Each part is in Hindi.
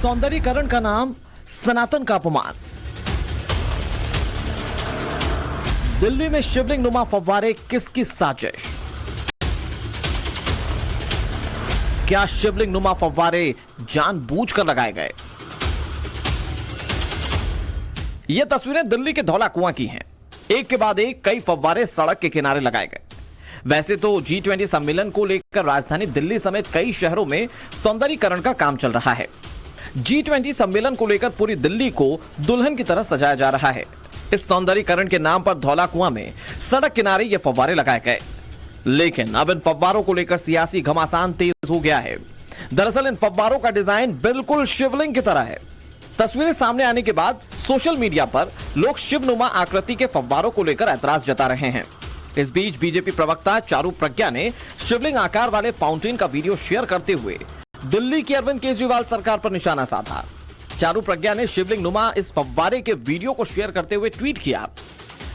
सौंदर्यीकरण का नाम, सनातन का अपमान। दिल्ली में शिवलिंग नुमा फव्वारे किसकी साजिश? क्या शिवलिंग नुमा फव्वारे जानबूझकर लगाए गए? ये तस्वीरें दिल्ली के धौला कुआं की हैं। एक के बाद एक कई फव्वारे सड़क के किनारे लगाए गए। वैसे तो G20 सम्मेलन को लेकर राजधानी दिल्ली समेत कई शहरों में सौंदर्यीकरण का काम चल रहा है। G20 सम्मेलन को लेकर पूरी दिल्ली को दुल्हन की तरह सजाया जा रहा है। इस सौंदर्यीकरण के नाम पर धौला कुआं में सड़क किनारे ये फव्वारे लगाए गए, लेकिन अब इन फव्वारों को लेकर सियासी घमासान तेज हो गया है। दरअसल इन फव्वारों का डिजाइन बिल्कुल शिवलिंग की तरह है। तस्वीरें सामने आने के बाद सोशल मीडिया पर लोग शिवनुमा आकृति के फव्वारों को लेकर ऐतराज जता रहे हैं। इस बीच बीजेपी प्रवक्ता चारू प्रज्ञा ने शिवलिंग आकार वाले फाउंटेन का वीडियो शेयर करते हुए दिल्ली की अरविंद केजरीवाल सरकार पर निशाना साधा। चारू प्रज्ञा ने शिवलिंग नुमा इस फव्वारे के वीडियो को शेयर करते हुए ट्वीट किया,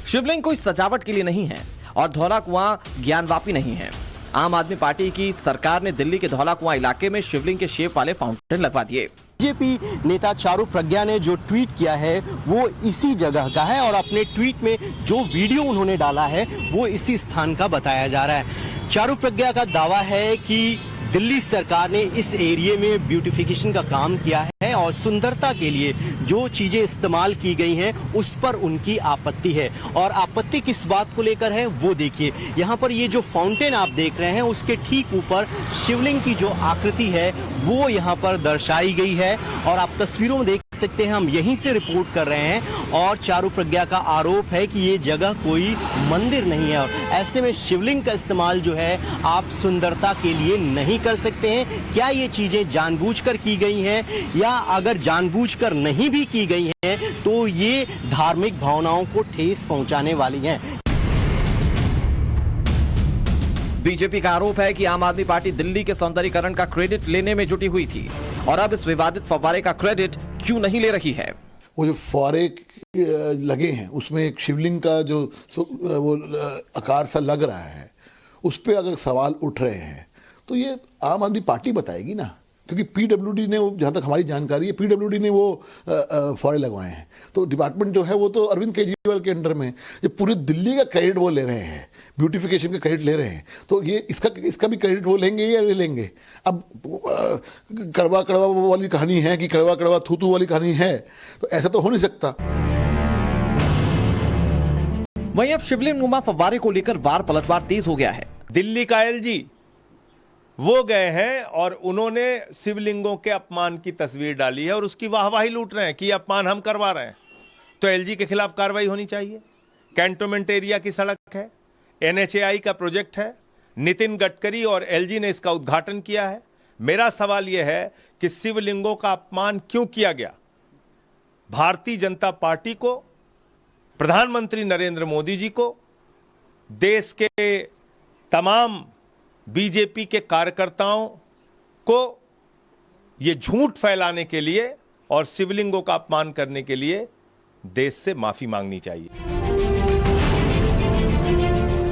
शिवलिंग कोई सजावट के लिए नहीं है और धौला कुआं ज्ञानवापी नहीं है। आम आदमी पार्टी की सरकार ने दिल्ली के धौला कुआं इलाके में शिवलिंग के शेप वाले फाउंटेन लगवा दिए। बीजेपी नेता चारू प्रज्ञा ने जो ट्वीट किया है वो इसी जगह का है और अपने ट्वीट में जो वीडियो उन्होंने डाला है वो इसी स्थान का बताया जा रहा है। चारू प्रज्ञा का दावा है कि दिल्ली सरकार ने इस एरिया में ब्यूटिफिकेशन का काम किया है और सुंदरता के लिए जो चीजें इस्तेमाल की गई हैं उस पर उनकी आपत्ति है। और आपत्ति किस बात को लेकर है वो देखिए, यहाँ पर ये जो फाउंटेन आप देख रहे हैं उसके ठीक ऊपर शिवलिंग की जो आकृति है वो यहाँ पर दर्शाई गई है और आप तस्वीरों में देख सकते हैं। हम यहीं से रिपोर्ट कर रहे हैं और चारू प्रज्ञा का आरोप है कि ये जगह कोई मंदिर नहीं है और ऐसे में शिवलिंग का इस्तेमाल जो है आप सुंदरता के लिए नहीं कर सकते हैं। क्या ये चीजें जानबूझकर की गई हैं या अगर जानबूझकर नहीं भी की गई हैं तो ये धार्मिक भावनाओं को ठेस पहुंचाने वाली हैं। बीजेपी का आरोप है कि आम आदमी पार्टी दिल्ली के सौंदर्यीकरण का क्रेडिट लेने में जुटी हुई थी और अब इस विवादित फव्वारे का क्रेडिट क्यों नहीं ले रही है। वो जो फव्वारे लगे हैं उसमें एक शिवलिंग का जो वो आकार सा लग रहा है, उस पर अगर सवाल उठ रहे हैं तो ये आम आदमी पार्टी बताएगी ना, क्योंकि पीडब्ल्यूडी ने, जहाँ तक हमारी जानकारी है, पीडब्ल्यूडी ने वो फव्वारे लगवाए हैं। तो डिपार्टमेंट जो है वो तो अरविंद केजरीवाल के अंडर में, ये पूरी दिल्ली का क्रेडिट वो ले रहे हैं, ब्यूटिफिकेशन का क्रेडिट ले रहे हैं। तो ये इसका भी क्रेडिट वो लेंगे या नहीं लेंगे? अब कड़वा कड़वा वाली कहानी है कि कड़वा कड़वा थू थू वाली कहानी है, तो ऐसा तो हो नहीं सकता। वहीं अब शिवलिंग नुमा फव्वारे को लेकर वार पलटवार तेज हो गया है। दिल्ली का एलजी वो गए हैं और उन्होंने शिवलिंगों के अपमान की तस्वीर डाली है और उसकी वाहवाही लूट रहे हैं कि अपमान हम करवा रहे हैं। तो एलजी के खिलाफ कार्रवाई होनी चाहिए। कैंटोनमेंट एरिया की सड़क है, NHAI का प्रोजेक्ट है, नितिन गडकरी और एलजी ने इसका उद्घाटन किया है। मेरा सवाल यह है कि शिवलिंगों का अपमान क्यों किया गया? भारतीय जनता पार्टी को, प्रधानमंत्री नरेंद्र मोदी जी को, देश के तमाम बीजेपी के कार्यकर्ताओं को ये झूठ फैलाने के लिए और शिवलिंगों का अपमान करने के लिए देश से माफी मांगनी चाहिए।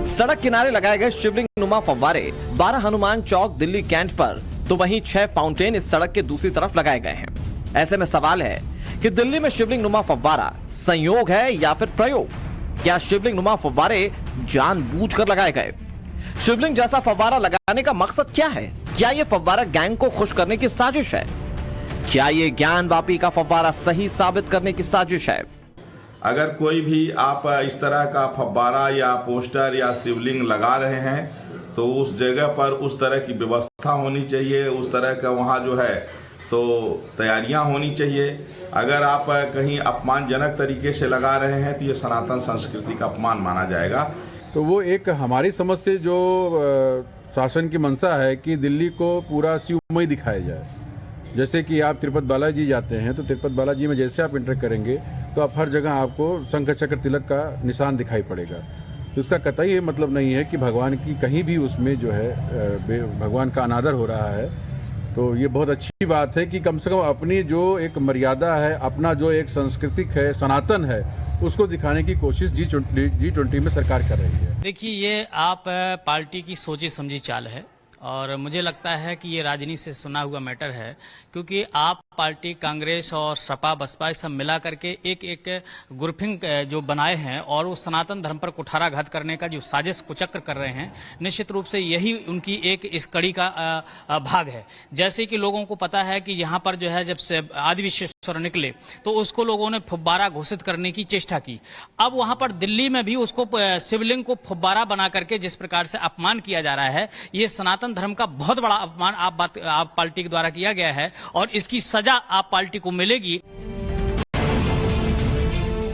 सड़क किनारे लगाए गए शिवलिंग नुमा फव्वारे 12 हनुमान चौक दिल्ली कैंट पर, तो वहीं 6 फाउंटेन इस सड़क के दूसरी तरफ लगाए गए हैं। ऐसे में सवाल है कि दिल्ली में शिवलिंग नुमा फव्वारा संयोग है या फिर प्रयोग? क्या शिवलिंग नुमा फव्वारे जानबूझकर लगाए गए? शिवलिंग जैसा फव्वारा लगाने का मकसद क्या है? क्या यह फव्वारा गैंग को खुश करने की साजिश है? क्या ये ज्ञानवापी का फव्वारा सही साबित करने की साजिश है? अगर कोई भी आप इस तरह का फव्वारा या पोस्टर या शिवलिंग लगा रहे हैं तो उस जगह पर उस तरह की व्यवस्था होनी चाहिए, उस तरह का वहाँ जो है तो तैयारियां होनी चाहिए। अगर आप कहीं अपमानजनक तरीके से लगा रहे हैं तो ये सनातन संस्कृति का अपमान माना जाएगा। तो वो एक हमारी समझ से जो शासन की मंशा है कि दिल्ली को पूरा शिवमय दिखाया जाए। जैसे कि आप तिरुपति बालाजी जाते हैं तो तिरुपति बालाजी में जैसे आप एंटर करेंगे तो आप हर जगह आपको शंख चक्र तिलक का निशान दिखाई पड़ेगा। तो इसका कतई ये मतलब नहीं है कि भगवान की कहीं भी उसमें जो है भगवान का अनादर हो रहा है। तो ये बहुत अच्छी बात है कि कम से कम अपनी जो एक मर्यादा है, अपना जो एक सांस्कृतिक है, सनातन है, उसको दिखाने की कोशिश G20 में सरकार कर रही है। देखिए, ये आप पार्टी की सोची समझी चाल है और मुझे लगता है कि ये राजनीति से सुना हुआ मैटर है, क्योंकि आप पार्टी, कांग्रेस और सपा बसपा सब मिला करके एक ग्रुपिंग जो बनाए हैं और उस सनातन धर्म पर कुठाराघात करने का जो साजिश कुचक्र कर रहे हैं, निश्चित रूप से यही उनकी एक इस कड़ी का भाग है। जैसे कि लोगों को पता है कि यहाँ पर जो है जब से आदि विश्वेश्वर निकले तो उसको लोगों ने फुब्बारा घोषित करने की चेष्टा की। अब वहां पर दिल्ली में भी उसको शिवलिंग को फुब्बारा बना करके जिस प्रकार से अपमान किया जा रहा है, ये सनातन धर्म का बहुत बड़ा अपमान आप पार्टी के द्वारा किया गया है और इसकी सजा आप पार्टी को मिलेगी।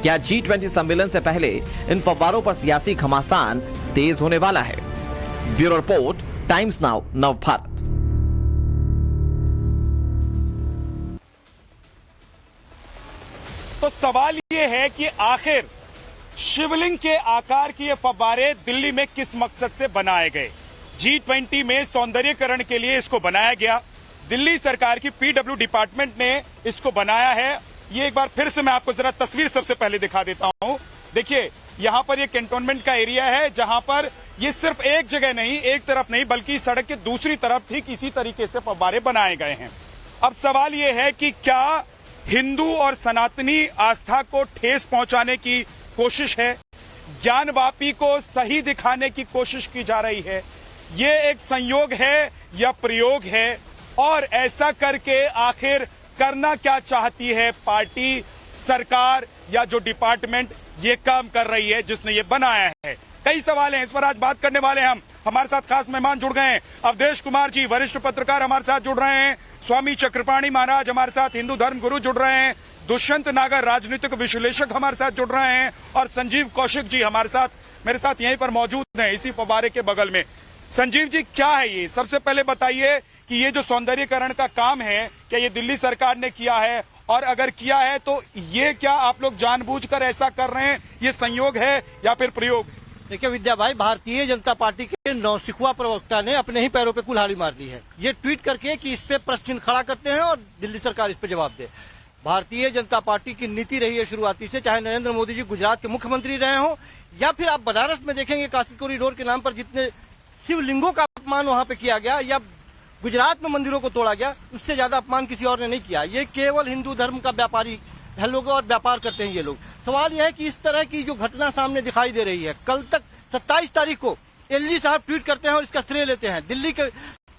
क्या G20 सम्मेलन से पहले इन फव्वारों पर सियासी घमासान तेज होने वाला है? Bureau report, times now, Navbharat. तो सवाल ये है कि आखिर शिवलिंग के आकार के ये फव्वारे दिल्ली में किस मकसद से बनाए गए? G20 में सौंदर्यीकरण के लिए इसको बनाया गया। दिल्ली सरकार की PW डिपार्टमेंट ने इसको बनाया है। ये एक बार फिर से मैं आपको जरा तस्वीर सबसे पहले दिखा देता हूं। देखिए, यहां पर ये कैंटोनमेंट का एरिया है, जहां पर ये सिर्फ एक जगह नहीं, एक तरफ नहीं, बल्कि सड़क के दूसरी तरफ ठीक इसी तरीके से फव्वारे बनाए गए हैं। अब सवाल ये है कि क्या हिंदू और सनातनी आस्था को ठेस पहुंचाने की कोशिश है, ज्ञानवापी को सही दिखाने की कोशिश की जा रही है? ये एक संयोग है या प्रयोग है? और ऐसा करके आखिर करना क्या चाहती है पार्टी, सरकार या जो डिपार्टमेंट ये काम कर रही है जिसने ये बनाया है? कई सवाल हैं, इस पर आज बात करने वाले हैं हम। हमारे साथ खास मेहमान जुड़ गए हैं। अवधेश कुमार जी, वरिष्ठ पत्रकार हमारे साथ जुड़ रहे हैं। स्वामी चक्रपाणी महाराज हमारे साथ, हिंदू धर्म गुरु जुड़ रहे हैं। दुष्यंत नागर, राजनीतिक विश्लेषक हमारे साथ जुड़ रहे हैं। और संजीव कौशिक जी हमारे साथ, मेरे साथ यहीं पर मौजूद हैं, इसी फव्वारे के बगल में। संजीव जी, क्या है ये? सबसे पहले बताइए कि ये जो सौंदर्यीकरण का काम है, क्या ये दिल्ली सरकार ने किया है? और अगर किया है तो ये क्या आप लोग जानबूझकर ऐसा कर रहे हैं? ये संयोग है या फिर प्रयोग? देखिए विद्या भाई, भारतीय जनता पार्टी के नौसिखुआ प्रवक्ता ने अपने ही पैरों पे कुल्हाड़ी मार ली है, ये ट्वीट करके कि इस पे प्रश्न चिन्ह खड़ा करते हैं और दिल्ली सरकार इस पे जवाब दे। भारतीय जनता पार्टी की नीति रही है शुरुआती से, चाहे नरेंद्र मोदी जी गुजरात के मुख्यमंत्री रहे हों या फिर आप बनारस में देखेंगे काशी कॉरिडोर के नाम पर जितने शिवलिंगों का अपमान वहां पे किया गया या गुजरात में मंदिरों को तोड़ा गया, उससे ज्यादा अपमान किसी और ने नहीं किया। ये केवल हिंदू धर्म का व्यापारी है लोग और व्यापार करते हैं ये लोग। सवाल यह है कि इस तरह की जो घटना सामने दिखाई दे रही है, कल तक 27 तारीख को एलजी साहब ट्वीट करते हैं और इसका श्रेय लेते हैं। दिल्ली के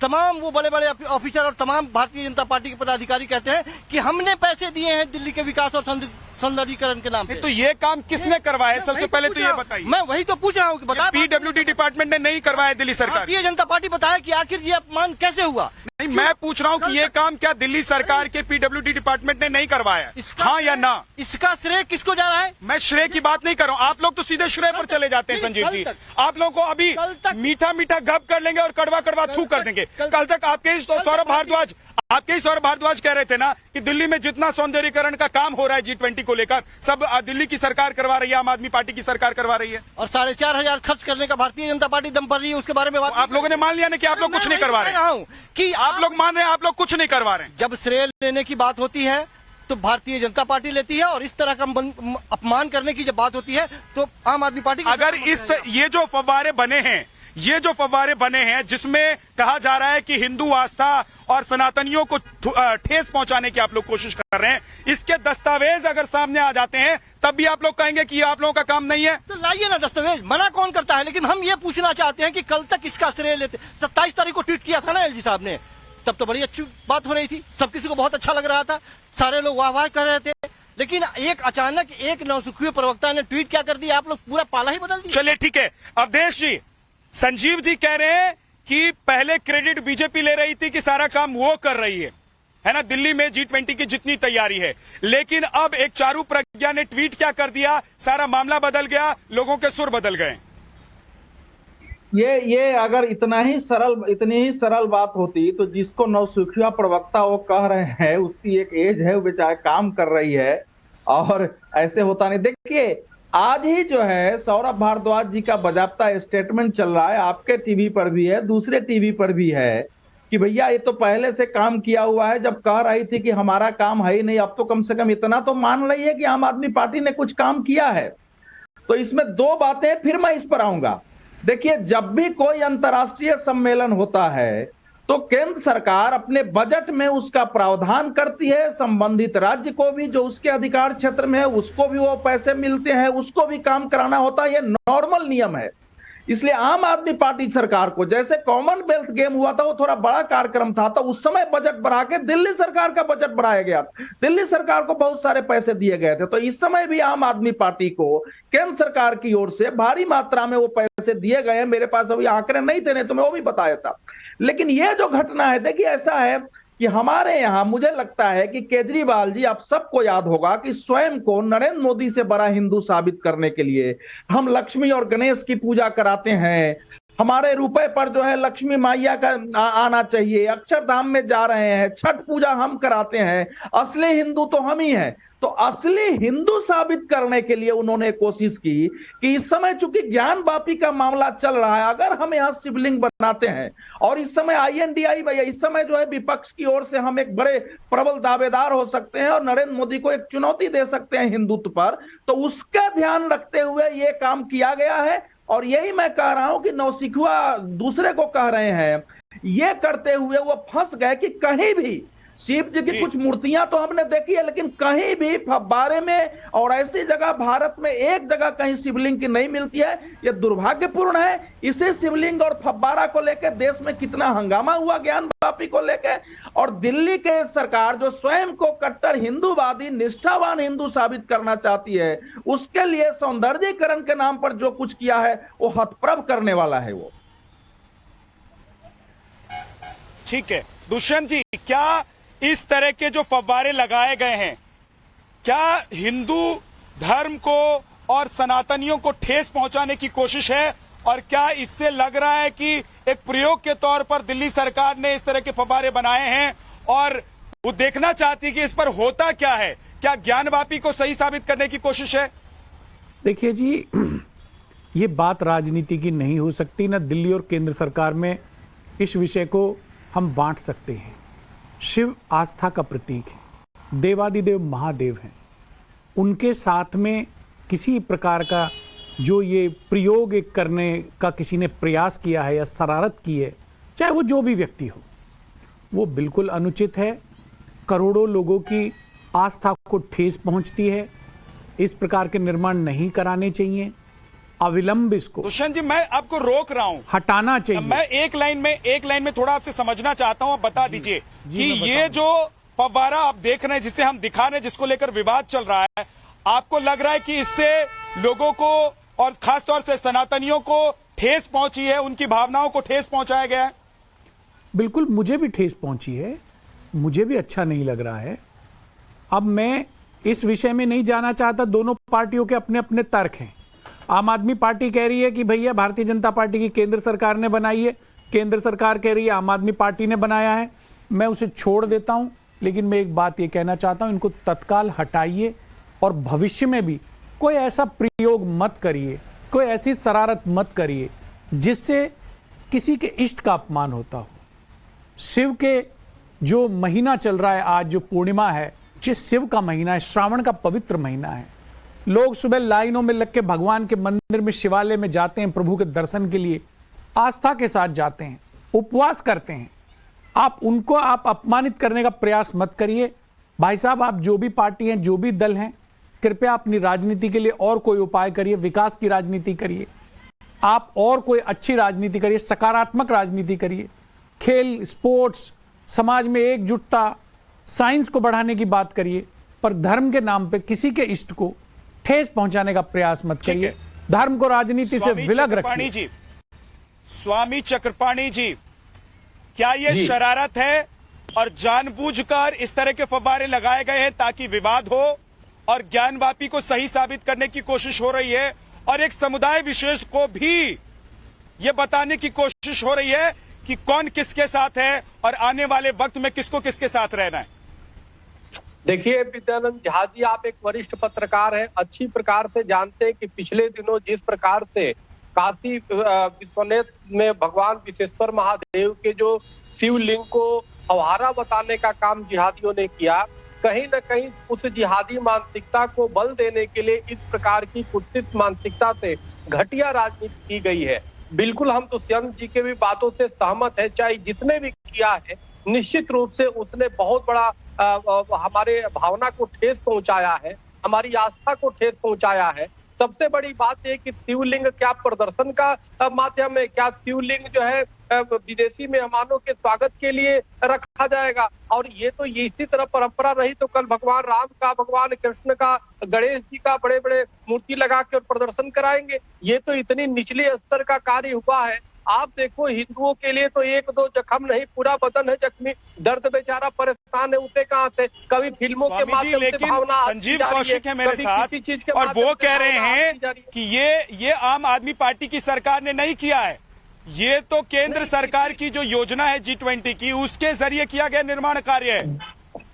तमाम वो बड़े बड़े ऑफिसर और तमाम भारतीय जनता पार्टी के पदाधिकारी कहते हैं कि हमने पैसे दिए हैं दिल्ली के विकास और सौंदर्यीकरण के नाम पे। तो ये काम किसने करवाया है? सबसे पहले तो ये बताइए। मैं वही तो पूछ रहा हूँ, बता। PWD डिपार्टमेंट ने नहीं करवाया, दिल्ली सरकार। भारतीय जनता पार्टी बताया कि आखिर ये अपमान कैसे हुआ? नहीं, मैं पूछ रहा हूँ कि ये काम क्या दिल्ली सरकार के PWD डिपार्टमेंट ने नहीं करवाया? हाँ या ना? इसका श्रेय किसको जा रहा है? मैं श्रेय की बात नहीं कर रहा हूँ, आप लोग तो सीधे श्रेय पर चले जाते हैं। संजीव जी, आप लोगों को अभी मीठा मीठा गप कर लेंगे और कड़वा कड़वा थूक कर देंगे। कल तक आपके ही सौरभ भारद्वाज कह रहे थे ना कि दिल्ली में जितना सौंदर्यीकरण का काम हो रहा है G20 को लेकर, सब दिल्ली की सरकार करवा रही है, आम आदमी पार्टी की सरकार करवा रही है। और 4,500 खर्च करने का भारतीय जनता पार्टी दम पर रही है, उसके बारे में बात आप लोगों ने मान लिया ना कि आप लोग कुछ नहीं करवा रहे हैं? कि आप लोग मान रहे हैं आप लोग कुछ नहीं करवा रहे हैं। जब श्रेय लेने की बात होती है तो भारतीय जनता पार्टी लेती है और इस तरह का अपमान करने की जब बात होती है तो आम आदमी पार्टी। अगर ये जो फव्वारे बने हैं जिसमें कहा जा रहा है कि हिंदू आस्था और सनातनियों को ठेस पहुंचाने की आप लोग कोशिश कर रहे हैं, इसके दस्तावेज अगर सामने आ जाते हैं तब भी आप लोग कहेंगे कि आप लोगों का काम नहीं है? तो लाइए ना दस्तावेज, मना कौन करता है। लेकिन हम ये पूछना चाहते हैं कि कल तक इसका श्रेय लेते, 27 तारीख को ट्वीट किया था ना एलजी साहब ने, तब तो बड़ी अच्छी बात हो रही थी, सब किसी को बहुत अच्छा लग रहा था, सारे लोग वाह वाह कर रहे थे। लेकिन एक अचानक एक नौसिखुए प्रवक्ता ने ट्वीट क्या कर दिया, आप लोग पूरा पाला ही बदल दिया। चलिए ठीक है, अवधेश जी, संजीव जी कह रहे हैं कि पहले क्रेडिट बीजेपी ले रही थी कि सारा काम वो कर रही है ना, दिल्ली में G20 की जितनी तैयारी है। लेकिन अब एक चारू प्रज्ञा ने ट्वीट क्या कर दिया, सारा मामला बदल गया, लोगों के सुर बदल गए। ये अगर इतनी ही सरल बात होती तो जिसको नौसिखुआ प्रवक्ता वो कह रहे हैं उसकी एक एज है, वो बेचारे काम कर रही है और ऐसे होता नहीं। देखिए आज ही जो है सौरभ भारद्वाज जी का बाजाप्ता स्टेटमेंट चल रहा है, आपके टीवी पर भी है, दूसरे टीवी पर भी है कि भैया ये तो पहले से काम किया हुआ है। जब कह रही थी कि हमारा काम है ही नहीं, अब तो कम से कम इतना तो मान रही है कि आम आदमी पार्टी ने कुछ काम किया है। तो इसमें दो बातें फिर मैं इस पर आऊंगा देखिए, जब भी कोई अंतर्राष्ट्रीय सम्मेलन होता है तो केंद्र सरकार अपने बजट में उसका प्रावधान करती है, संबंधित राज्य को भी जो उसके अधिकार क्षेत्र में है उसको भी वो पैसे मिलते हैं, उसको भी काम कराना होता है, ये नॉर्मल नियम है। इसलिए आम आदमी पार्टी सरकार को, जैसे कॉमनवेल्थ गेम हुआ था वो थोड़ा बड़ा कार्यक्रम था, तो उस समय बजट बढ़ा के दिल्ली सरकार का बजट बढ़ाया गया, दिल्ली सरकार को बहुत सारे पैसे दिए गए थे। तो इस समय भी आम आदमी पार्टी को केंद्र सरकार की ओर से भारी मात्रा में वो पैसे दिए गए हैं। मेरे पास अभी आंकड़े नहीं थे, नहीं तो मैं वो भी बताया था। लेकिन ये जो घटना है, देखिए ऐसा है कि हमारे यहाँ मुझे लगता है कि केजरीवाल जी, आप सबको याद होगा कि स्वयं को नरेंद्र मोदी से बड़ा हिंदू साबित करने के लिए हम लक्ष्मी और गणेश की पूजा कराते हैं, हमारे रुपए पर जो है लक्ष्मी मैया का आना चाहिए, अक्षरधाम में जा रहे हैं, छठ पूजा हम कराते हैं, असली हिंदू तो हम ही हैं। तो असली हिंदू साबित करने के लिए उन्होंने कोशिश की कि इस समय चूंकि ज्ञान वापी का मामला चल रहा है, अगर हम यहाँ शिवलिंग बनाते हैं और इस समय INDI भैया, इस समय जो है विपक्ष की ओर से हम एक बड़े प्रबल दावेदार हो सकते हैं और नरेंद्र मोदी को एक चुनौती दे सकते हैं हिंदुत्व पर, तो उसका ध्यान रखते हुए ये काम किया गया है। और यही मैं कह रहा हूं कि नौसिखुआ दूसरे को कह रहे हैं, ये करते हुए वो फंस गए कि कहीं भी शिव जी की कुछ मूर्तियां तो हमने देखी है, लेकिन कहीं भी फव्वारे में और ऐसी जगह भारत में एक जगह कहीं शिवलिंग की नहीं मिलती है। यह दुर्भाग्यपूर्ण है। इसे शिवलिंग और फव्वारा को लेकर देश में कितना हंगामा हुआ ज्ञान वापी को लेकर, और दिल्ली के सरकार जो स्वयं को कट्टर हिंदूवादी निष्ठावान हिंदू साबित करना चाहती है, उसके लिए सौंदर्यीकरण के नाम पर जो कुछ किया है वो हतप्रभ करने वाला है। वो ठीक है दुष्यंत जी, क्या इस तरह के जो फव्वारे लगाए गए हैं, क्या हिंदू धर्म को और सनातनियों को ठेस पहुंचाने की कोशिश है? और क्या इससे लग रहा है कि एक प्रयोग के तौर पर दिल्ली सरकार ने इस तरह के फव्वारे बनाए हैं और वो देखना चाहती है कि इस पर होता क्या है? क्या ज्ञानवापी को सही साबित करने की कोशिश है? देखिए जी, ये बात राजनीति की नहीं हो सकती, ना दिल्ली और केंद्र सरकार में इस विषय को हम बांट सकते हैं। शिव आस्था का प्रतीक है, देवादिदेव महादेव हैं, उनके साथ में किसी प्रकार का जो ये प्रयोग करने का किसी ने प्रयास किया है या शरारत की है, चाहे वो जो भी व्यक्ति हो, वो बिल्कुल अनुचित है। करोड़ों लोगों की आस्था को ठेस पहुंचती है। इस प्रकार के निर्माण नहीं कराने चाहिए, अविलंब इसको दुष्यंत जी मैं आपको रोक रहा हूं, हटाना चाहिए। मैं एक लाइन में थोड़ा आपसे समझना चाहता हूं, आप बता दीजिए कि ये जो फव्वारा आप देख रहे हैं, जिसे हम दिखा रहे हैं, जिसको लेकर विवाद चल रहा है, आपको लग रहा है कि इससे लोगों को और खासतौर से सनातनियों को ठेस पहुंची है, उनकी भावनाओं को ठेस पहुंचाया गया है? बिल्कुल, मुझे भी ठेस पहुंची है, मुझे भी अच्छा नहीं लग रहा है। अब मैं इस विषय में नहीं जाना चाहता, दोनों पार्टियों के अपने अपने तर्क हैं। आम आदमी पार्टी कह रही है कि भैया भारतीय जनता पार्टी की केंद्र सरकार ने बनाई है, केंद्र सरकार कह रही है आम आदमी पार्टी ने बनाया है। मैं उसे छोड़ देता हूं, लेकिन मैं एक बात ये कहना चाहता हूं, इनको तत्काल हटाइए और भविष्य में भी कोई ऐसा प्रयोग मत करिए, कोई ऐसी शरारत मत करिए जिससे किसी के इष्ट का अपमान होता हो। शिव के जो महीना चल रहा है, आज जो पूर्णिमा है, ये शिव का महीना है, श्रावण का पवित्र महीना है। लोग सुबह लाइनों में लग के भगवान के मंदिर में, शिवालय में जाते हैं, प्रभु के दर्शन के लिए आस्था के साथ जाते हैं, उपवास करते हैं। आप उनको अपमानित करने का प्रयास मत करिए। भाई साहब, आप जो भी पार्टी हैं, जो भी दल हैं, कृपया अपनी राजनीति के लिए और कोई उपाय करिए, विकास की राजनीति करिए, आप और कोई अच्छी राजनीति करिए, सकारात्मक राजनीति करिए, खेल, स्पोर्ट्स, समाज में एकजुटता, साइंस को बढ़ाने की बात करिए, पर धर्म के नाम पे किसी के इष्ट को ठेस पहुंचाने का प्रयास मत करिए। धर्म को राजनीति से विलग रखिए। स्वामी चक्रपाणी जी, क्या ये शरारत है और जानबूझकर इस तरह के फव्वारे लगाए गए हैं ताकि विवाद हो और ज्ञानवापी को सही साबित करने की कोशिश हो रही है और एक समुदाय विशेष को भी ये बताने की कोशिश हो रही है कि कौन किसके साथ है और आने वाले वक्त में किसको किसके साथ रहना है? देखिए विद्यानंद झा जी, आप एक वरिष्ठ पत्रकार हैं, अच्छी प्रकार से जानते हैं कि पिछले दिनों जिस प्रकार से काशी विश्वनाथ में भगवान विश्वेश्वर महादेव के जो शिवलिंग को फव्वारा बताने का काम जिहादियों ने किया, कहीं न कहीं उस जिहादी मानसिकता को बल देने के लिए इस प्रकार की कुत्सित मानसिकता से घटिया राजनीति की गई है। बिल्कुल हम दुष्यंत जी के भी बातों से सहमत है। चाहे जिसने भी किया है निश्चित रूप से उसने बहुत बड़ा हमारे भावना को ठेस पहुंचाया है, हमारी आस्था को ठेस पहुंचाया है। सबसे बड़ी बात है कि शिवलिंग क्या प्रदर्शन का माध्यम है, क्या शिवलिंग जो है विदेशी मेहमानों के स्वागत के लिए रखा जाएगा। और ये तो ये इसी तरह परंपरा रही तो कल भगवान राम का, भगवान कृष्ण का, गणेश जी का बड़े बड़े मूर्ति लगा के और प्रदर्शन कराएंगे। ये तो इतनी निचले स्तर का कार्य हुआ है। आप देखो हिंदुओं के लिए तो एक दो जख्म नहीं, पूरा बदन है जख्मी, दर्द बेचारा परेशान है, उठे कहाँ से। कभी फिल्मों के माध्यम से भावना, संजीव कौशिक है मेरे साथ किसी चीज के और वो कह रहे हैं कि कि ये आम आदमी पार्टी की सरकार ने नहीं किया है, ये तो केंद्र सरकार की जो योजना है G20 की, उसके जरिए किया गया निर्माण कार्य है।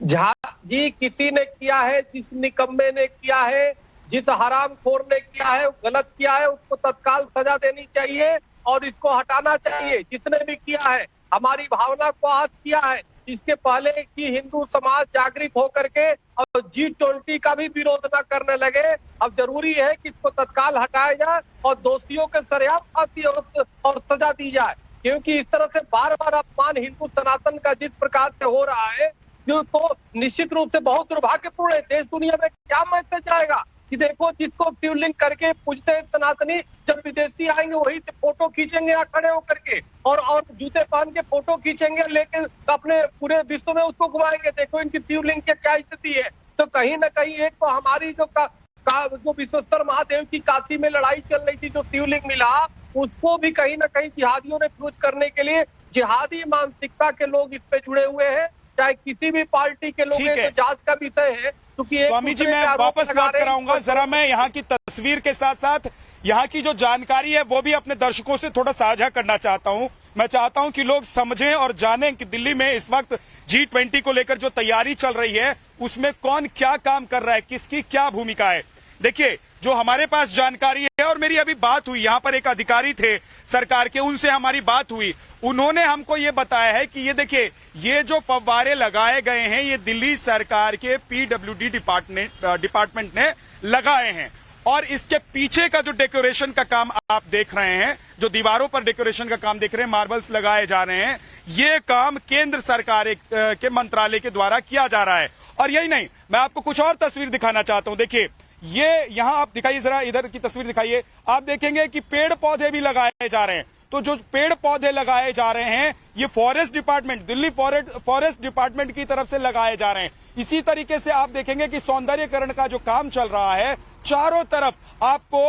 झा जी किसी ने किया है, जिस निकम्मे ने किया है, जिस हरामखोर ने किया है, गलत किया है, उसको तत्काल सजा देनी चाहिए और इसको हटाना चाहिए। जिसने भी किया है हमारी भावना को आहत किया है। इसके पहले कि हिंदू समाज जागृत होकर के और G20 का भी विरोध न करने लगे, अब जरूरी है कि इसको तत्काल हटाया जाए और दोषियों के सरेआम फांसी और सजा दी जाए। क्योंकि इस तरह से बार बार अपमान हिंदू सनातन का जिस प्रकार से हो रहा है, जो तो निश्चित रूप से बहुत दुर्भाग्यपूर्ण है। देश दुनिया में क्या मैसेज जाएगा कि देखो जिसको शिवलिंग करके पूजते हैं सनातनी, जब विदेशी आएंगे वही फोटो खींचेंगे यहाँ खड़े होकर के और जूते पहन के फोटो खींचेंगे, लेकिन अपने पूरे विश्व में उसको घुमाएंगे। देखो इनकी शिवलिंग की क्या स्थिति है। तो कहीं ना कहीं एक तो हमारी जो विश्वेश्वर महादेव की काशी में लड़ाई चल रही थी, जो शिवलिंग मिला, उसको भी कहीं ना कहीं जिहादियों ने फ्यूज करने के लिए जिहादी मानसिकता के लोग इस पे जुड़े हुए हैं। चाहे किसी भी पार्टी के लोग हैं, तो जांच का विषय है। स्वामी जी मैं वापस बात कराऊंगा, जरा मैं यहाँ की तस्वीर के साथ साथ यहाँ की जो जानकारी है वो भी अपने दर्शकों से थोड़ा साझा करना चाहता हूँ। मैं चाहता हूँ कि लोग समझें और जानें कि दिल्ली में इस वक्त G20 को लेकर जो तैयारी चल रही है उसमें कौन क्या काम कर रहा है, किसकी क्या भूमिका है। देखिए जो हमारे पास जानकारी है, और मेरी अभी बात हुई, यहाँ पर एक अधिकारी थे सरकार के, उनसे हमारी बात हुई, उन्होंने हमको ये बताया है कि ये देखिए ये जो फव्वारे लगाए गए हैं ये दिल्ली सरकार के PWD डिपार्टमेंट ने लगाए हैं। और इसके पीछे का जो डेकोरेशन का काम आप देख रहे हैं, जो दीवारों पर डेकोरेशन का काम देख रहे हैं, मार्बल्स लगाए जा रहे हैं, ये काम केंद्र सरकार के मंत्रालय के द्वारा किया जा रहा है। और यही नहीं, मैं आपको कुछ और तस्वीर दिखाना चाहता हूं। देखिए ये यहां आप दिखाइए, जरा इधर की तस्वीर दिखाइए, आप देखेंगे कि पेड़ पौधे भी लगाए जा रहे हैं। तो जो पेड़ पौधे लगाए जा रहे हैं ये forest department, Delhi forest department की तरफ से लगाए जा रहे हैं। इसी तरीके से आप देखेंगे कि सौंदर्यकरण का जो काम चल रहा है, चारों तरफ आपको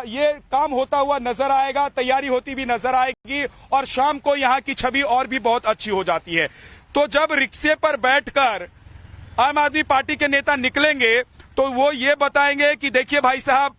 ये काम होता हुआ नजर आएगा, तैयारी होती भी नजर आएगी और शाम को यहाँ की छवि और भी बहुत अच्छी हो जाती है। तो जब रिक्शे पर बैठकर आम आदमी पार्टी के नेता निकलेंगे तो वो ये बताएंगे कि देखिए भाई साहब,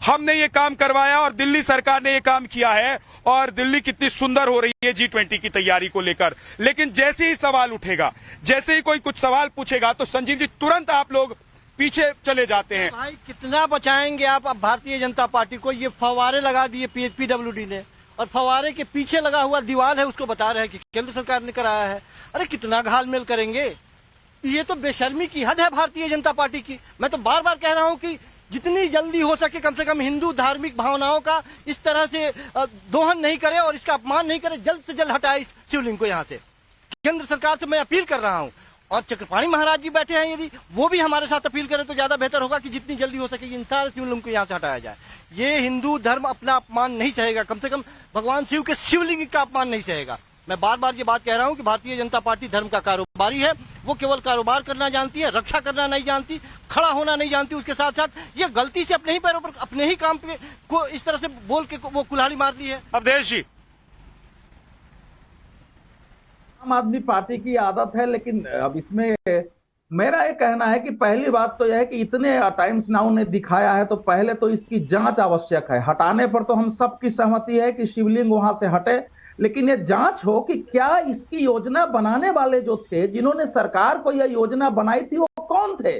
हमने ये काम करवाया और दिल्ली सरकार ने ये काम किया है और दिल्ली कितनी सुंदर हो रही है G20 की तैयारी को लेकर। लेकिन जैसे ही सवाल उठेगा, जैसे ही कोई कुछ सवाल पूछेगा तो संजीव जी तुरंत आप लोग पीछे चले जाते हैं। भाई कितना बचाएंगे आप अब भारतीय जनता पार्टी को? ये फव्वारे लगा दिए PWD ने, और फव्वारे के पीछे लगा हुआ दीवार है उसको बता रहे हैं कि केंद्र सरकार ने कराया है। अरे कितना घालमेल करेंगे? ये तो बेशर्मी की हद है भारतीय जनता पार्टी की। मैं तो बार बार कह रहा हूँ कि जितनी जल्दी हो सके कम से कम हिंदू धार्मिक भावनाओं का इस तरह से दोहन नहीं करे और इसका अपमान नहीं करे, जल्द से जल्द हटाए इस शिवलिंग को यहाँ से। केंद्र सरकार से मैं अपील कर रहा हूँ, और चक्रपाणी महाराज जी बैठे हैं, यदि वो भी हमारे साथ अपील करें तो ज्यादा बेहतर होगा कि जितनी जल्दी हो सके इन सारे शिवलिंग को यहाँ से हटाया जाए। ये हिंदू धर्म अपना अपमान नहीं सहेगा, कम से कम भगवान शिव के शिवलिंग का अपमान नहीं सहेगा। मैं बार बार ये बात कह रहा हूँ कि भारतीय जनता पार्टी धर्म का कारोबारी है, वो केवल कारोबार करना जानती है, रक्षा करना नहीं जानती, खड़ा होना नहीं जानती। उसके साथ साथ ये गलती से अपने ही पैरों पर अपने ही काम पे को इस तरह से बोल के वो कुल्हाड़ी मार ली है। अवधेश जी, आम आदमी पार्टी की आदत है, लेकिन अब इसमें मेरा ये कहना है कि पहली बात तो यह है कि इतने टाइम्स नाउ ने दिखाया है तो पहले तो इसकी जांच आवश्यक है। हटाने पर तो हम सबकी सहमति है कि शिवलिंग वहां से हटे, लेकिन ये जांच हो कि क्या इसकी योजना बनाने वाले जो थे, जिन्होंने सरकार को यह योजना बनाई थी, वो कौन थे?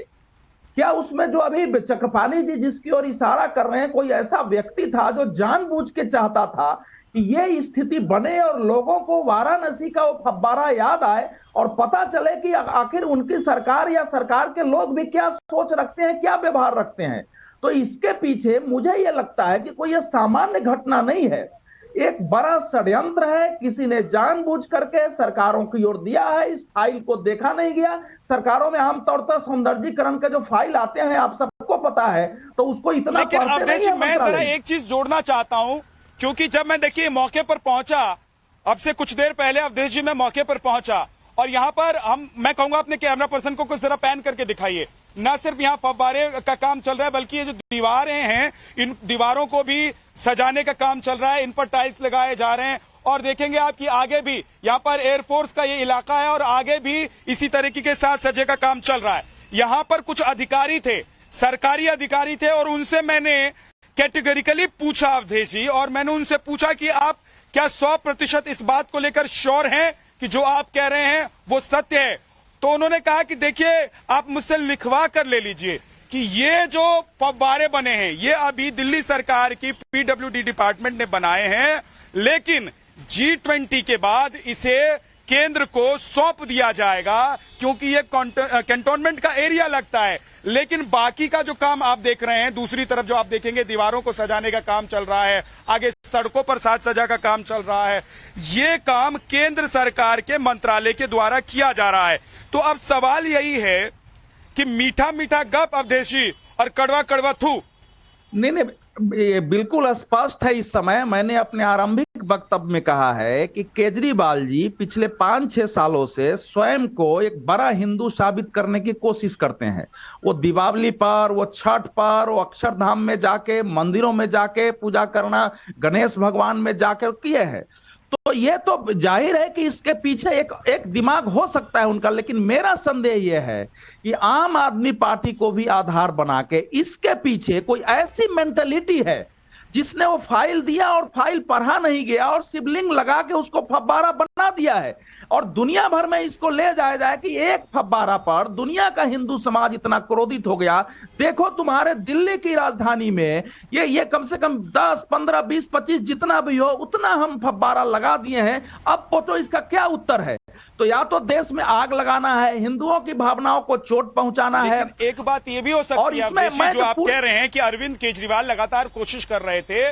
क्या उसमें जो अभी चक्रपाणी जी जिसकी ओर इशारा कर रहे हैं, कोई ऐसा व्यक्ति था जो जानबूझ के चाहता था कि ये स्थिति बने और लोगों को वाराणसी का वो फव्वारा याद आए और पता चले कि आखिर उनकी सरकार या सरकार के लोग भी क्या सोच रखते हैं, क्या व्यवहार रखते हैं? तो इसके पीछे मुझे ये लगता है कि कोई ये सामान्य घटना नहीं है। एक बड़ा षड्यंत्र है। किसी ने जानबूझ करके सरकारों की ओर दिया है, इस फाइल को देखा नहीं गया। सरकारों में आमतौर पर सौंदर्यीकरण के जो फाइल आते हैं आप सबको पता है, तो उसको इतना लेकिन पढ़ते अवधेश नहीं जी है मैं जरा मंत्रालय। एक चीज जोड़ना चाहता हूं, क्योंकि जब मैं देखिए मौके पर पहुंचा, अब से कुछ देर पहले अवधेश जी मैं मौके पर पहुंचा, और यहां पर मैं कहूंगा अपने कैमरा पर्सन को कुछ जरा पैन करके दिखाइए। न सिर्फ यहाँ फव्वारे का काम चल रहा है, बल्कि ये जो दीवारें हैं, इन दीवारों को भी सजाने का काम चल रहा है, इन पर टाइल्स लगाए जा रहे हैं। और देखेंगे आप कि आगे भी यहाँ पर एयरफोर्स का ये इलाका है और आगे भी इसी तरीके के साथ सजे का काम चल रहा है। यहाँ पर कुछ अधिकारी थे, सरकारी अधिकारी थे, और उनसे मैंने कैटेगरिकली पूछा अवधेश जी, और मैंने उनसे पूछा कि आप क्या 100% इस बात को लेकर श्योर हैं कि जो आप कह रहे हैं वो सत्य है? तो उन्होंने कहा कि देखिए आप मुझसे लिखवा कर ले लीजिए कि ये जो फव्वारे बने हैं ये अभी दिल्ली सरकार की पीडब्ल्यूडी डिपार्टमेंट ने बनाए हैं, लेकिन G20 के बाद इसे केंद्र को सौंप दिया जाएगा, क्योंकि ये कैंटोनमेंट का एरिया लगता है। लेकिन बाकी का जो काम आप देख रहे हैं, दूसरी तरफ जो आप देखेंगे दीवारों को सजाने का काम चल रहा है, आगे सड़कों पर साज सजा का काम चल रहा है, ये काम केंद्र सरकार के मंत्रालय के द्वारा किया जा रहा है। तो अब सवाल यही है कि मीठा मीठा गप अवधेश जी और कड़वा कड़वा थू। नहीं, ये बिल्कुल स्पष्ट है। इस समय मैंने अपने आरंभिक वक्तव्य में कहा है कि केजरीवाल जी पिछले 5-6 सालों से स्वयं को एक बड़ा हिंदू साबित करने की कोशिश करते हैं। वो दीपावली पर, वो छठ पर, वो अक्षरधाम में जाके, मंदिरों में जाके पूजा करना, गणेश भगवान में जाकर किए हैं। तो ये तो जाहिर है कि इसके पीछे एक दिमाग हो सकता है उनका, लेकिन मेरा संदेह यह है कि आम आदमी पार्टी को भी आधार बना के इसके पीछे कोई ऐसी मेंटलिटी है जिसने वो फाइल दिया और फाइल पढ़ा नहीं गया और शिवलिंग लगा के उसको फव्वारा बना दिया है, और दुनिया भर में इसको ले जाया जाए कि एक फव्वारा पर दुनिया का हिंदू समाज इतना क्रोधित हो गया। देखो तुम्हारे दिल्ली की राजधानी में ये कम से कम 10, 15, 20, 25 जितना भी हो उतना हम फव्वारा लगा दिए हैं। अब तो इसका क्या उत्तर है? तो या तो देश में आग लगाना है, हिंदुओं की भावनाओं को चोट पहुंचाना है। एक बात ये भी हो सकती है जो आप कह रहे हैं कि अरविंद केजरीवाल लगातार कोशिश कर रहे थे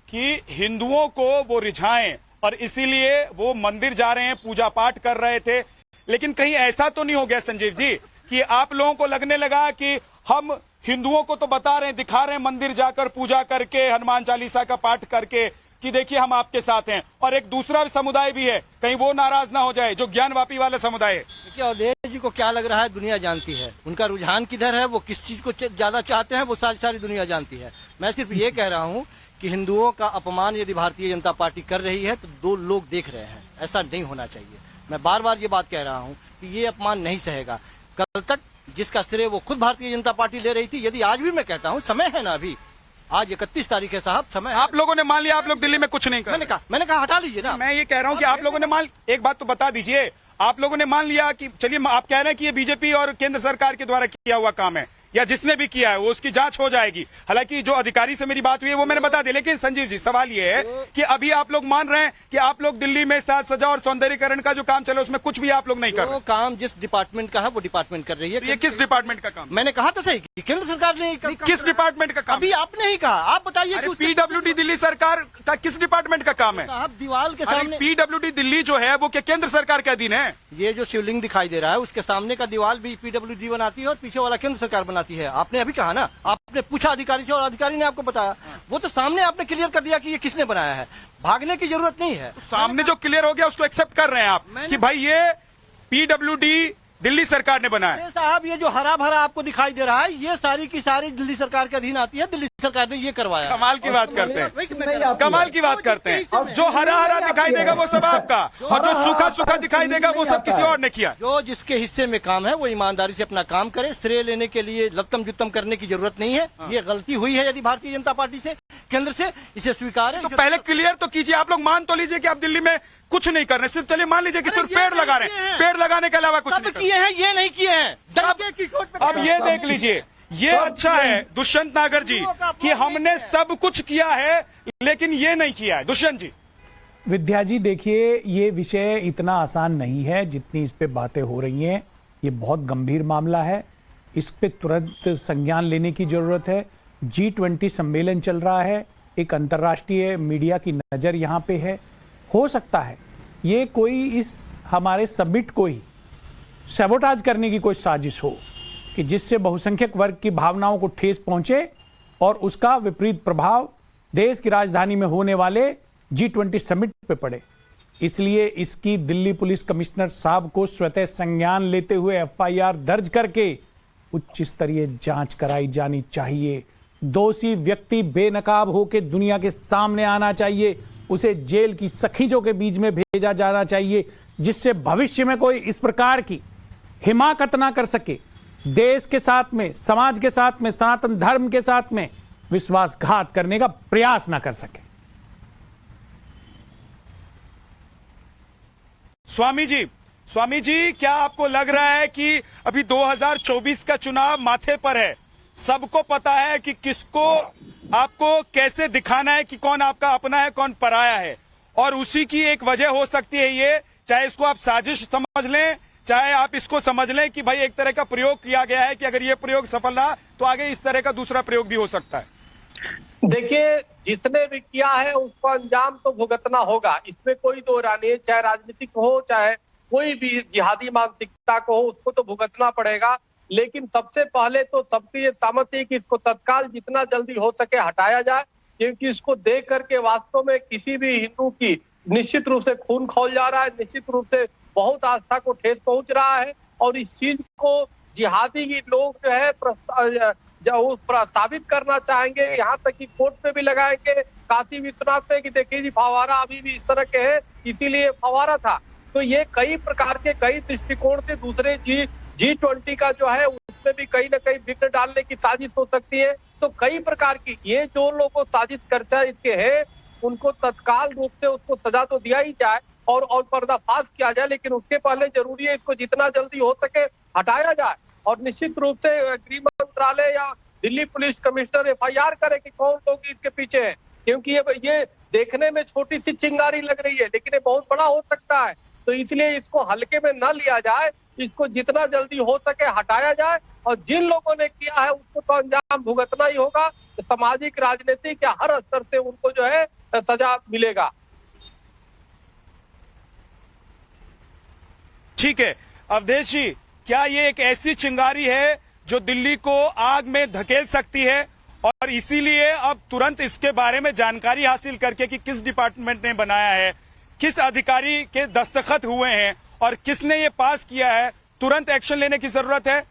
कि हिंदुओं को वो रिझाएं, और इसीलिए वो मंदिर जा रहे हैं, पूजा पाठ कर रहे थे। लेकिन कहीं ऐसा तो नहीं हो गया संजीव जी कि आप लोगों को लगने लगा कि हम हिंदुओं को तो बता रहे हैं, दिखा रहे हैं मंदिर जाकर पूजा करके, हनुमान चालीसा का पाठ करके कि देखिए हम आपके साथ हैं, और एक दूसरा समुदाय भी है, कहीं वो नाराज ना हो जाए जो ज्ञानवापी वाला समुदाय है। देखिए अवधेश जी को क्या लग रहा है, दुनिया जानती है उनका रुझान किधर है, वो किस चीज को ज्यादा चाहते हैं, वो सारी दुनिया जानती है। मैं सिर्फ ये कह रहा हूँ कि हिंदुओं का अपमान यदि भारतीय जनता पार्टी कर रही है तो 2 लोग देख रहे हैं, ऐसा नहीं होना चाहिए। मैं बार बार ये बात कह रहा हूँ कि ये अपमान नहीं सहेगा। कल तक जिसका श्रेय वो खुद भारतीय जनता पार्टी ले रही थी, यदि आज भी मैं कहता हूँ समय है ना, अभी आज 31 तारीख है साहब, समय है। आप लोगों ने मान लिया आप लोग दिल्ली में कुछ नहीं कर, मैंने कहा हटा लीजिए ना। मैं ये कह रहा हूँ कि आप लोगों ने एक बात तो बता दीजिए, आप लोगों ने मान लिया कि चलिए आप कह रहे हैं कि ये बीजेपी और केंद्र सरकार के द्वारा किया हुआ काम है, या जिसने भी किया है वो उसकी जांच हो जाएगी। हालांकि जो अधिकारी से मेरी बात हुई है वो मैंने बता दिया। लेकिन संजीव जी सवाल ये है कि अभी आप लोग मान रहे हैं कि आप लोग दिल्ली में साज सजा और सौंदर्यीकरण का जो काम चले उसमें कुछ भी आप लोग नहीं कर रहे। वो काम जिस डिपार्टमेंट का है वो डिपार्टमेंट कर रही है। ये किस डिपार्टमेंट का काम? मैंने कहा तो सही कि केंद्र सरकार ने किस डिपार्टमेंट का काम? अभी आपने ही कहा, आप बताइए। पीडब्ल्यूडी दिल्ली सरकार का किस डिपार्टमेंट का काम है? आप दीवार के सामने पीडब्ल्यूडी दिल्ली जो है वो क्या केंद्र सरकार के अधीन है? ये जो शिवलिंग दिखाई दे रहा है उसके सामने का दीवार भी पीडब्ल्यूडी बनाती है और पीछे वाला केंद्र सरकार बनाती है। आपने अभी कहा ना, आपने पूछा अधिकारी से और अधिकारी ने आपको बताया, वो तो सामने आपने क्लियर कर दिया कि ये किसने बनाया है, भागने की जरूरत नहीं है। सामने जो क्लियर हो गया उसको एक्सेप्ट कर रहे हैं आप कि भाई ये पीडब्ल्यूडी दिल्ली सरकार ने बनाया। साहब ये जो हरा भरा आपको दिखाई दे रहा है ये सारी की सारी दिल्ली सरकार के अधीन आती है, दिल्ली सरकार ने ये करवाया। कमाल की बात करते हैं, कमाल की बात करते हैं। जो हरा हरा दिखाई देगा वो सब आपका, और जो सूखा सूखा दिखाई देगा वो सब किसी और ने किया। जो जिसके हिस्से में काम है वो ईमानदारी से अपना काम करे, श्रेय लेने के लिए लत्तम जुत्तम करने की जरूरत नहीं है। ये गलती हुई है यदि भारतीय जनता पार्टी से, केंद्र से, इसे स्वीकार है। तो पहले क्लियर तो कीजिए, आप लोग मान तो लीजिए कि आप दिल्ली में कुछ नहीं कर रहे, सिर्फ चलिए मान लीजिए कि सिर्फ पेड़ लगा रहे हैं, पेड़ लगाने के अलावा कुछ नहीं किए हैं, ये नहीं किए हैं। अब ये देख लीजिए, ये अच्छा है दुष्यंत नागर जी कि हमने सब कुछ किया है लेकिन ये नहीं किया है। दुष्यंत जी। विद्या जी देखिए, ये विषय इतना आसान नहीं है जितनी इस पे बातें हो रही हैं। ये बहुत गंभीर मामला है, इस पे तुरंत संज्ञान लेने की जरूरत है। G20 सम्मेलन चल रहा है, एक अंतर्राष्ट्रीय मीडिया की नज़र यहाँ पे है। हो सकता है ये कोई इस हमारे समिट को ही सैबोटाज करने की कोई साजिश हो कि जिससे बहुसंख्यक वर्ग की भावनाओं को ठेस पहुंचे और उसका विपरीत प्रभाव देश की राजधानी में होने वाले G20 समिट पे पड़े। इसलिए इसकी दिल्ली पुलिस कमिश्नर साहब को स्वतः संज्ञान लेते हुए FIR दर्ज करके उच्च स्तरीय जांच कराई जानी चाहिए। दोषी व्यक्ति बेनकाब होकर दुनिया के सामने आना चाहिए, उसे जेल की सखीजों के बीच में भेजा जाना चाहिए, जिससे भविष्य में कोई इस प्रकार की हिमाकत ना कर सके, देश के साथ में, समाज के साथ में, सनातन धर्म के साथ में विश्वासघात करने का प्रयास ना कर सके। स्वामी जी, क्या आपको लग रहा है कि अभी 2024 का चुनाव माथे पर है, सबको पता है कि किसको आपको कैसे दिखाना है कि कौन आपका अपना है कौन पराया है, और उसी की एक वजह हो सकती है ये, चाहे इसको आप साजिश समझ लें, चाहे आप इसको समझ लें कि भाई एक तरह का प्रयोग किया गया है कि अगर ये प्रयोग सफल रहा तो आगे इस तरह का दूसरा प्रयोग भी हो सकता है। देखिए, जिसने भी किया है उसको अंजाम तो भुगतना होगा, इसमें कोई दो राय नहीं है। चाहे राजनीतिक हो, चाहे कोई भी जिहादी मानसिकता को हो, उसको तो भुगतना पड़ेगा। लेकिन सबसे पहले तो सबकी ये सहमति है कि इसको तत्काल जितना जल्दी हो सके हटाया जाए, क्योंकि इसको देख करके वास्तव में किसी भी हिंदू की निश्चित रूप से खून खौल जा रहा है, निश्चित रूप से बहुत आस्था को ठेस पहुंच रहा है। और इस चीज को जिहादी लोग जो है साबित करना चाहेंगे, यहाँ तक कि कोर्ट पे भी लगाएंगे काशी विश्वनाथ पे कि देखिए जी फवारा अभी भी इस तरह के है, इसीलिए फवारा था। तो ये कई प्रकार के कई दृष्टिकोण से दूसरे G20 का जो है उसमें भी कहीं ना कहीं विघ्न डालने की साजिश हो सकती है। तो कई प्रकार की ये जो लोगों साजिश चर्चा इसके है, उनको तत्काल रूप से उसको सजा तो दिया ही जाए और पर्दाफाश किया जाए, लेकिन उसके पहले जरूरी है इसको जितना जल्दी हो सके हटाया जाए। और निश्चित रूप से गृह मंत्रालय या दिल्ली पुलिस कमिश्नर FIR करे कि कौन लोग इसके पीछे हैं, क्योंकि ये देखने में छोटी सी चिंगारी लग रही है लेकिन ये बहुत बड़ा हो सकता है। तो इसलिए इसको हल्के में न लिया जाए, इसको जितना जल्दी हो सके हटाया जाए, और जिन लोगों ने किया है उसको तो अंजाम भुगतना ही होगा। सामाजिक, राजनीतिक या हर स्तर से उनको जो है सजा मिलेगा। ठीक है अवधेश जी, क्या ये एक ऐसी चिंगारी है जो दिल्ली को आग में धकेल सकती है, और इसीलिए अब तुरंत इसके बारे में जानकारी हासिल करके कि किस डिपार्टमेंट ने बनाया है, किस अधिकारी के दस्तखत हुए हैं और किसने ये पास किया है, तुरंत एक्शन लेने की जरूरत है?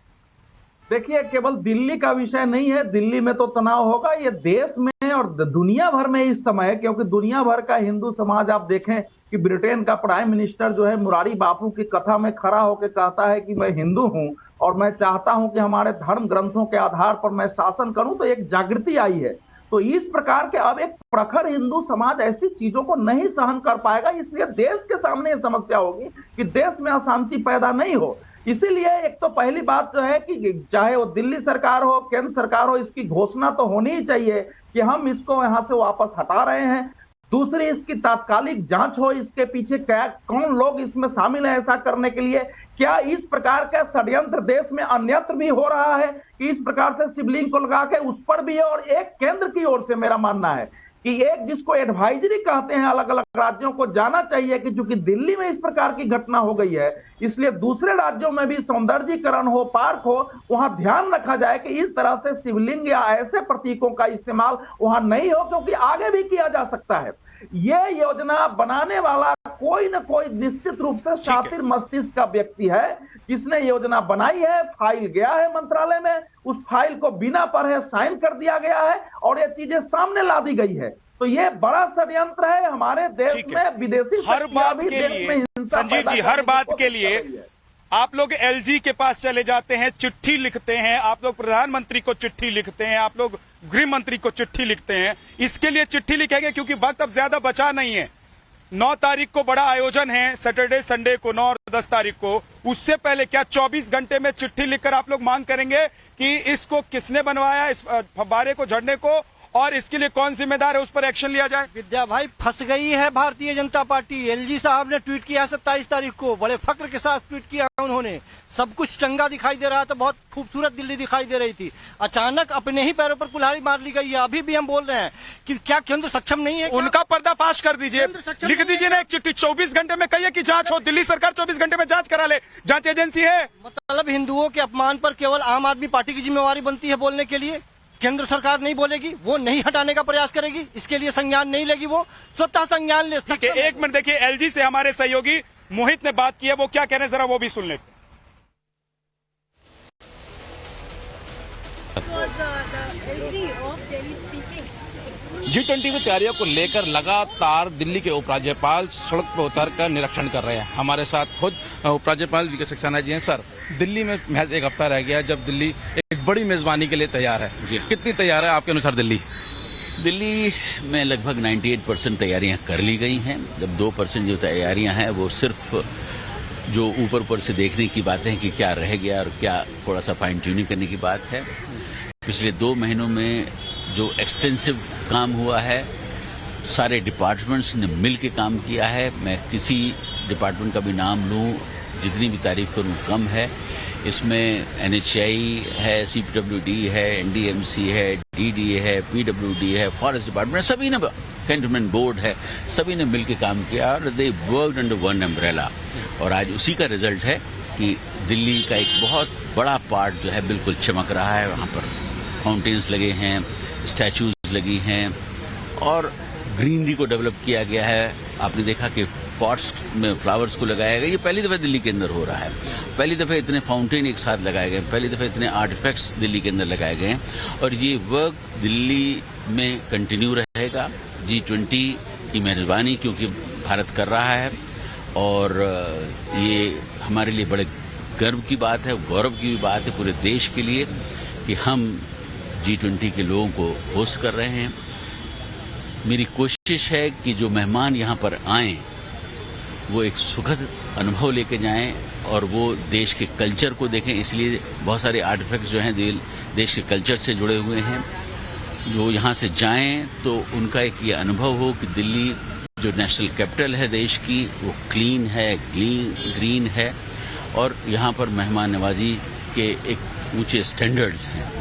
देखिए, केवल दिल्ली का विषय नहीं है, दिल्ली में तो तनाव होगा, ये देश में और दुनिया भर में इस समय, क्योंकि दुनिया भर का हिंदू समाज, आप देखें कि ब्रिटेन का प्राइम मिनिस्टर जो है मुरारी बापू की कथा में खड़ा होकर कहता है कि मैं हिंदू हूं और मैं चाहता हूं कि हमारे धर्म ग्रंथों के आधार पर मैं शासन करूं। तो एक जागृति आई है। तो इस प्रकार के अब एक प्रखर हिंदू समाज ऐसी चीजों को नहीं सहन कर पाएगा, इसलिए देश के सामने यह समस्या होगी कि देश में अशांति पैदा नहीं हो। इसीलिए एक तो पहली बात जो है कि चाहे वो दिल्ली सरकार हो, केंद्र सरकार हो, इसकी घोषणा तो होनी ही चाहिए कि हम इसको यहां से वापस हटा रहे हैं। दूसरी, इसकी तात्कालिक जांच हो, इसके पीछे क्या कौन लोग इसमें शामिल है ऐसा करने के लिए। क्या इस प्रकार का षड्यंत्र देश में अन्यत्र भी हो रहा है कि इस प्रकार से शिवलिंग को लगा के उस पर भी है। और एक केंद्र की ओर से मेरा मानना है कि एक जिसको एडवाइजरी कहते हैं, अलग अलग राज्यों को जाना चाहिए कि चूंकि दिल्ली में इस प्रकार की घटना हो गई है, इसलिए दूसरे राज्यों में भी सौंदर्यीकरण हो, पार्क हो, वहां ध्यान रखा जाए कि इस तरह से शिवलिंग या ऐसे प्रतीकों का इस्तेमाल वहां नहीं हो, क्योंकि आगे भी किया जा सकता है। ये योजना बनाने वाला कोई न कोई निश्चित रूप से शातिर मस्तिष्क का व्यक्ति है जिसने योजना बनाई है। फाइल गया है मंत्रालय में, उस फाइल को बिना पढ़े साइन कर दिया गया है और ये चीजें सामने ला दी गई है। तो ये बड़ा षड्यंत्र है हमारे देश में। विदेशी हर बात के लिए संजीव जी, हर बात के लिए आप लोग LG के पास चले जाते हैं, चिट्ठी लिखते हैं, आप लोग प्रधानमंत्री को चिट्ठी लिखते हैं, आप लोग गृह मंत्री को चिट्ठी लिखते हैं। इसके लिए चिट्ठी लिखेंगे क्योंकि वक्त अब ज्यादा बचा नहीं है। 9 तारीख को बड़ा आयोजन है, सैटरडे संडे को 9 और 10 तारीख को। उससे पहले क्या 24 घंटे में चिट्ठी लिखकर आप लोग मांग करेंगे कि इसको किसने बनवाया, इस फव्वारे को झड़ने को, और इसके लिए कौन जिम्मेदार है, उस पर एक्शन लिया जाए। विद्या भाई फंस गई है भारतीय जनता पार्टी। एलजी साहब ने ट्वीट किया 27 तारीख को, बड़े फक्र के साथ ट्वीट किया उन्होंने। सब कुछ चंगा दिखाई दे रहा था, बहुत खूबसूरत दिल्ली दिखाई दे रही थी। अचानक अपने ही पैरों पर कुल्हाड़ी मार ली गई है। अभी भी हम बोल रहे हैं कि क्या केंद्र सक्षम नहीं है? उनका पर्दाफाश कर दीजिए, लिख दीजिए ना एक चिट्ठी, 24 घंटे में कहिए कि जांच हो। दिल्ली सरकार 24 घंटे में जांच करा ले, जांच एजेंसी है। मतलब हिंदुओं के अपमान पर केवल आम आदमी पार्टी की जिम्मेवारी बनती है बोलने के लिए? केंद्र सरकार नहीं बोलेगी, वो नहीं हटाने का प्रयास करेगी, इसके लिए संज्ञान नहीं लेगी, वो स्वतः संज्ञान ले। एक मिनट देखिए, एलजी से हमारे सहयोगी मोहित ने बात की है, वो क्या कह रहे हैं जरा वो भी सुन लेते। G20 की तैयारियों को लेकर लगातार दिल्ली के उपराज्यपाल सड़क पर उतरकर निरीक्षण कर रहे हैं। हमारे साथ खुद उपराज्यपाल वी के सक्सेना जी हैं। सर, दिल्ली में महज एक हफ्ता रह गया जब दिल्ली एक बड़ी मेजबानी के लिए तैयार है, कितनी तैयार है आपके अनुसार दिल्ली? दिल्ली में लगभग 98% तैयारियां कर ली गई हैं। जब 2% जो तैयारियां हैं वो सिर्फ जो ऊपर से देखने की बातें हैं कि क्या रह गया और क्या थोड़ा सा फाइन ट्यूनिंग करने की बात है। पिछले 2 महीनों में जो एक्सटेंसिव काम हुआ है, सारे डिपार्टमेंट्स ने मिल के काम किया है। मैं किसी डिपार्टमेंट का भी नाम लूं, जितनी भी तारीफ करूं कम है। इसमें NHI है, CPWD है, NDMC है, DDA है, PWD है, फॉरेस्ट डिपार्टमेंट, सभी ने, कैंटोनमेंट बोर्ड है, सभी ने मिल के काम किया और they worked under one umbrella. और आज उसी का रिजल्ट है कि दिल्ली का एक बहुत बड़ा पार्ट जो है बिल्कुल चमक रहा है। वहाँ पर फाउंटेन्स लगे हैं, स्टैचूज लगी हैं और ग्रीनरी को डेवलप किया गया है। आपने देखा कि पॉट्स में फ्लावर्स को लगाया गया। ये पहली दफा दिल्ली के अंदर हो रहा है। पहली दफा इतने फाउंटेन एक साथ लगाए गए, पहली दफा इतने आर्टिफैक्ट्स दिल्ली के अंदर लगाए गए हैं और ये वर्क दिल्ली में कंटिन्यू रहेगा। G20 की मेजबानी क्योंकि भारत कर रहा है और ये हमारे लिए बड़े गर्व की बात है, गौरव की भी बात है पूरे देश के लिए कि हम G20 के लोगों को होस्ट कर रहे हैं। मेरी कोशिश है कि जो मेहमान यहाँ पर आएं वो एक सुखद अनुभव लेके जाएं और वो देश के कल्चर को देखें। इसलिए बहुत सारे आर्टिफैक्ट्स जो हैं देश के कल्चर से जुड़े हुए हैं। जो यहाँ से जाएं तो उनका एक ये अनुभव हो कि दिल्ली जो नेशनल कैपिटल है देश की, वो क्लीन है, ग्रीन है और यहाँ पर मेहमान नवाजी के एक ऊंचे स्टैंडर्ड्स हैं।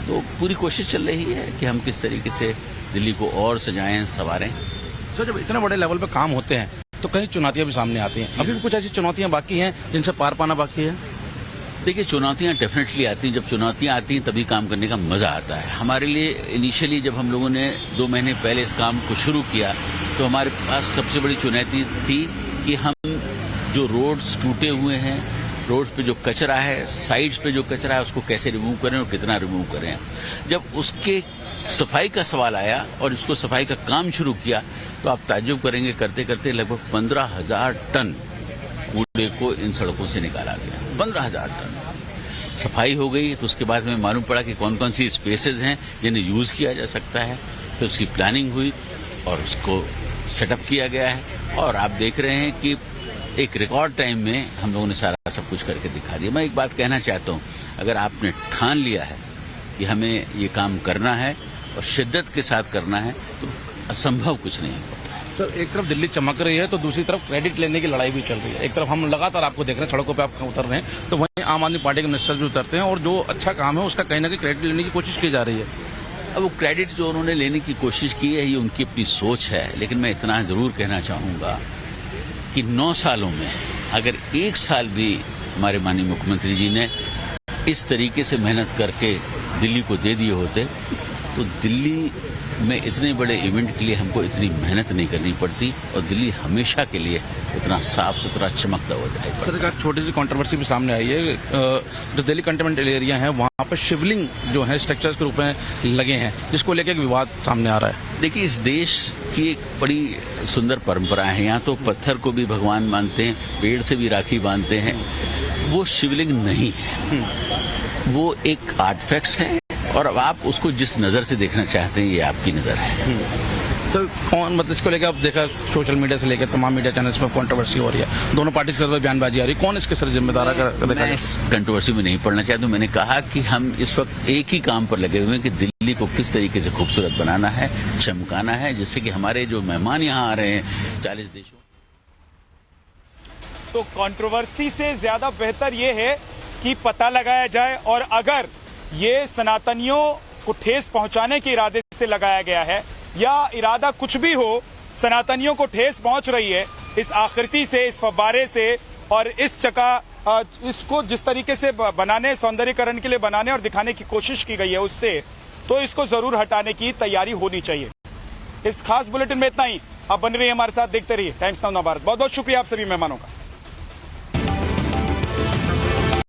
तो पूरी कोशिश चल रही है कि हम किस तरीके से दिल्ली को और सजाएं, संवारें। तो जब इतने बड़े लेवल पे काम होते हैं तो कई चुनौतियां भी सामने आती हैं। अभी भी कुछ ऐसी चुनौतियां बाकी हैं जिनसे पार पाना बाकी है? देखिए, चुनौतियां डेफिनेटली आती हैं। जब चुनौतियां आती हैं तभी काम करने का मजा आता है। हमारे लिए इनिशियली जब हम लोगों ने 2 महीने पहले इस काम को शुरू किया तो हमारे पास सबसे बड़ी चुनौती थी कि हम जो रोड्स टूटे हुए हैं, रोड्स पे जो कचरा है, साइड्स पे जो कचरा है, उसको कैसे रिमूव करें और कितना रिमूव करें। जब उसके सफाई का सवाल आया और इसको सफाई का काम शुरू किया तो आप ताज्जुब करेंगे, करते करते लगभग 15,000 टन कूड़े को इन सड़कों से निकाला गया। 15,000 टन सफाई हो गई। तो उसके बाद हमें मालूम पड़ा कि कौन कौन सी स्पेसेस हैं जिन्हें यूज किया जा सकता है। फिर उसकी प्लानिंग हुई और उसको सेटअप किया गया है और आप देख रहे हैं कि एक रिकॉर्ड टाइम में हम लोगों ने सारा सब कुछ करके दिखा दिया। मैं एक बात कहना चाहता हूँ, अगर आपने ठान लिया है कि हमें ये काम करना है और शिद्दत के साथ करना है तो असंभव कुछ नहीं होता है। सर, एक तरफ दिल्ली चमक रही है तो दूसरी तरफ क्रेडिट लेने की लड़ाई भी चल रही है। एक तरफ हम लगातार आपको देख रहे हैं, सड़कों पे आप उतर रहे हैं, तो वहीं आम आदमी पार्टी के मिनिस्टर भी उतरते हैं और जो अच्छा काम है उसका कहीं ना कहीं क्रेडिट लेने की कोशिश की जा रही है। अब वो क्रेडिट जो उन्होंने लेने की कोशिश की है ये उनकी अपनी सोच है, लेकिन मैं इतना जरूर कहना चाहूँगा कि 9 सालों में अगर 1 साल भी हमारे माननीय मुख्यमंत्री जी ने इस तरीके से मेहनत करके दिल्ली को दे दिए होते तो दिल्ली में इतने बड़े इवेंट के लिए हमको इतनी मेहनत नहीं करनी पड़ती और दिल्ली हमेशा के लिए इतना साफ सुथरा चमकता हुआ दिखाई पड़ता है। सर, एक छोटी सी कंट्रोवर्सी भी सामने आई है। जो दिल्ली कंटेनमेंट एरिया है वहाँ पर शिवलिंग जो है स्ट्रक्चर्स के रूप में लगे हैं, जिसको लेकर एक विवाद सामने आ रहा है। देखिए, इस देश की एक बड़ी सुंदर परंपरा है। यहाँ तो पत्थर को भी भगवान मानते हैं, पेड़ से भी राखी बांधते हैं। वो शिवलिंग नहीं है, वो एक आर्टिफैक्ट्स है और अब आप उसको जिस नज़र से देखना चाहते हैं ये आपकी नज़र है। सर कौन मतलब इसको लेकर अब देखा सोशल मीडिया से लेकर तमाम मीडिया चैनल्स में कंट्रोवर्सी हो रही है, दोनों पार्टी की तरफ बयानबाजी आ रही है, कौन इसके सर जिम्मेदार है? मैं इस कंट्रोवर्सी में नहीं पढ़ना चाहता हूं। मैंने कहा कि हम इस वक्त एक ही काम पर लगे हुए हैं कि दिल्ली को किस तरीके से खूबसूरत बनाना है, चमकाना है, जिससे कि हमारे जो मेहमान यहाँ आ रहे हैं 40 देशों। तो कंट्रोवर्सी से ज्यादा बेहतर यह है कि पता लगाया जाए, और अगर ये सनातनियों को ठेस पहुंचाने के इरादे से लगाया गया है या इरादा कुछ भी हो, सनातनियों को ठेस पहुंच रही है इस आकृति से, इस फव्वारे से, और इस इसको जिस तरीके से बनाने, सौंदर्यीकरण के लिए बनाने और दिखाने की कोशिश की गई है उससे, तो इसको जरूर हटाने की तैयारी होनी चाहिए। इस खास बुलेटिन में इतना ही। आप बने रहिए हमारे साथ, देखते रहिए टाइम्स नाउ नवभारत। बहुत बहुत शुक्रिया आप सभी मेहमानों का।